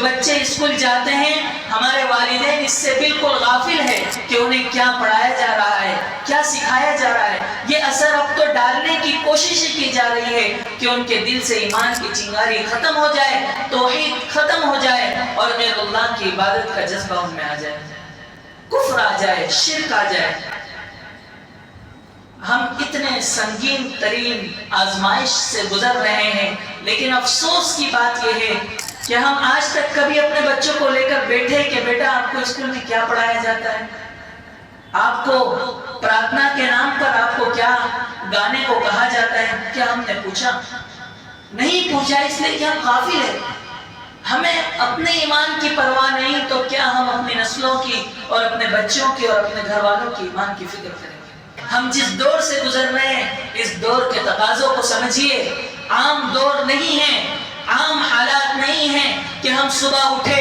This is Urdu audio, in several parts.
بچے اسکول جاتے ہیں ہمارے والدین اس سے بالکل غافل ہے کہ انہیں کیا پڑھایا جا رہا ہے، کیا سکھایا جا رہا ہے۔ یہ اثر اب تو ڈالنے کی کوشش کی جا رہی ہے کہ ان کے دل سے ایمان کی چنگاری ختم ہو جائے، توحید ختم ہو جائے اور غیر اللہ کی عبادت کا جذبہ ان میں آ جائے، کفر آ جائے، شرک آ جائے۔ ہم اتنے سنگین ترین آزمائش سے گزر رہے ہیں، لیکن افسوس کی بات یہ ہے کہ ہم آج تک کبھی اپنے بچوں کو لے کر بیٹھے کہ بیٹا آپ کو اسکول میں کیا پڑھایا جاتا ہے، آپ کو پرارتھنا کے نام پر آپ کو کیا گانے کو کہا جاتا ہے، کیا ہم نے پوچھا؟ نہیں پوچھا، اس لیے کہ ہم غافل ہیں۔ ہمیں اپنے ایمان کی پرواہ نہیں تو کیا ہم اپنی نسلوں کی اور اپنے بچوں کی اور اپنے گھر والوں کی ایمان کی فکر کریں گے؟ ہم جس دور سے گزر رہے ہیں اس دور کے تقاضوں کو سمجھیے، عام دور نہیں ہے، عام حالات نہیں ہیں کہ ہم صبح اٹھے،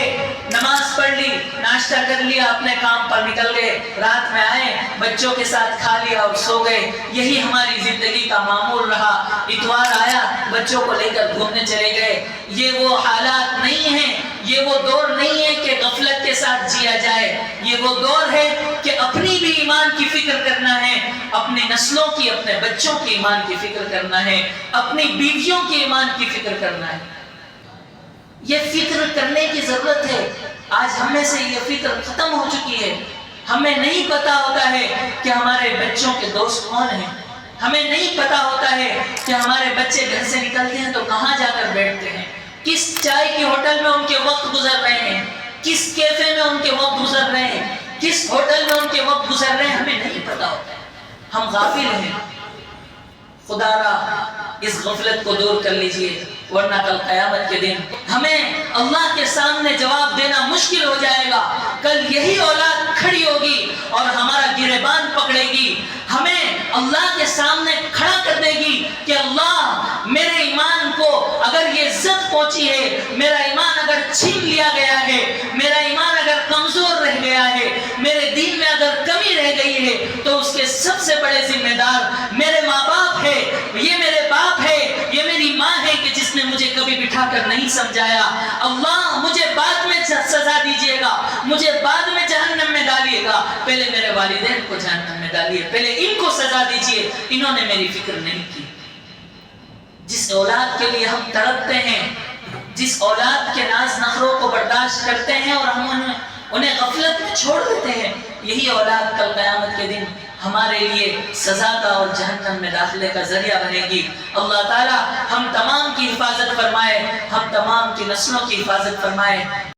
نماز پڑھ لی، ناشتہ کر لیا، اپنے کام پر نکل گئے، رات میں آئے، بچوں کے ساتھ کھا لیا اور سو گئے، یہی ہماری زندگی کا معمول رہا۔ اتوار آیا، بچوں کو لے کر گھومنے چلے گئے۔ یہ وہ حالات نہیں ہیں، یہ وہ دور نہیں ہے کہ غفلت کے ساتھ جیا جائے، یہ وہ دور ہے کہ اپنی بھی ایمان کی فکر کرنا ہے، اپنی نسلوں کی، اپنے بچوں کی ایمان کی فکر کرنا ہے، اپنی بیویوں کی ایمان کی فکر کرنا ہے۔ یہ فکر کرنے کی ضرورت ہے۔ آج ہم میں سے یہ فکر ختم ہو چکی ہے۔ ہمیں نہیں پتا ہوتا ہے کہ ہمارے بچوں کے دوست کون ہیں، ہمیں نہیں پتا ہوتا ہے کہ ہمارے بچے گھر سے نکلتے ہیں تو کہاں جا کر بیٹھتے ہیں، کس چائے کی ہوٹل میں ان کے وقت گزر رہے ہیں، کس کیفے میں ان کے وقت گزر رہے ہیں، کس ہوٹل میں ان کے وقت گزر رہے ہیں، ہمیں نہیں پتا ہوتا ہے۔ ہم غافل ہیں۔ خدا را اس غفلت کو دور کر لیجئے، ورنہ کل قیامت کے دن ہمیں اللہ کے سامنے جواب دینا مشکل ہو جائے گا۔ کل یہی اولاد کھڑی ہوگی اور ہمارا گریبان پکڑے گی، ہمیں اللہ کے سامنے کھڑا کر دے گی کہ اللہ میرے ایمان کو اگر یہ عزت پہنچی ہے، میرا ایمان اگر چھین لیا گیا ہے، میرا ایمان اگر کمزور رہ گیا ہے، میرے دین میں اگر کمی رہ گئی ہے تو اس کے سب سے بڑے ذمہ دار میرے ماں باپ ہے، یہ میرے باپ ہے، یہ میری ماں ہے کہ جس نے مجھے کبھی بٹھا کر نہیں سمجھایا۔ اللہ مجھے بعد میں سزا دیجئے گا، مجھے بعد میں جہنم میں ڈالیے گا، پہلے میرے والدین کو جہنم میں ڈالیے، پہلے ان کو سزا دیجئے، انہوں نے میری فکر نہیں کی۔ جس اولاد کے لیے ہم تڑپتے ہیں، جس اولاد کے ناز نخروں کو برداشت کرتے ہیں اور ہم انہیں غفلت میں چھوڑ دیتے ہیں، یہی اولاد کل قیامت کے دن ہمارے لیے سزا کا اور جہنم میں داخلے کا ذریعہ بنے گی۔ اللہ تعالی ہم تمام کی حفاظت فرمائے، ہم تمام کی نسلوں کی حفاظت فرمائے۔